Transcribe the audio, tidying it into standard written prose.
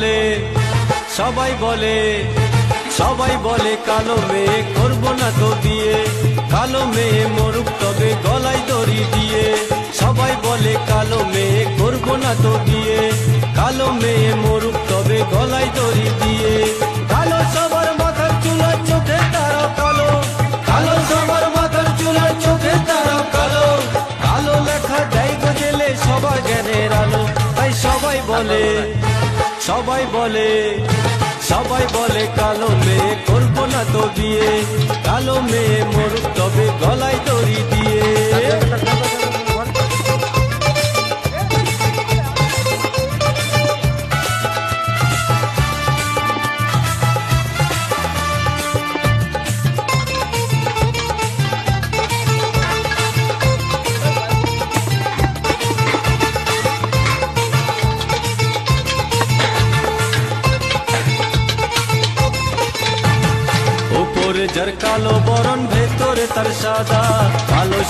বলে সবাই বলে সবাই বলে কালো মেয়ে করব না তো বিয়ে, কালো মেয়ে মরুক তবে গলায় দড়ি দিয়ে। সবাই বলে কালো মেয়ে করব না তো বিয়ে, কালো মেয়ে মরুক তবে গলায় দড়ি দিয়ে। কালো সবার মাথার চুলা চোখে তারা কালো, কালো সবার মাথার চুলা চোখে তারা কালো। কালো লেখা দেয় গজেলে সবার জ্ঞানের আলো। তাই সবাই বলে সবাই বলে সবাই বলে কালো মেয়ে করব না তো বিয়ে, কালো মেয়ে মরুক তবে গলায় দড়ি দিয়ে। উপরে যার কালো বরণ ভেতরে তার সাদা, কালো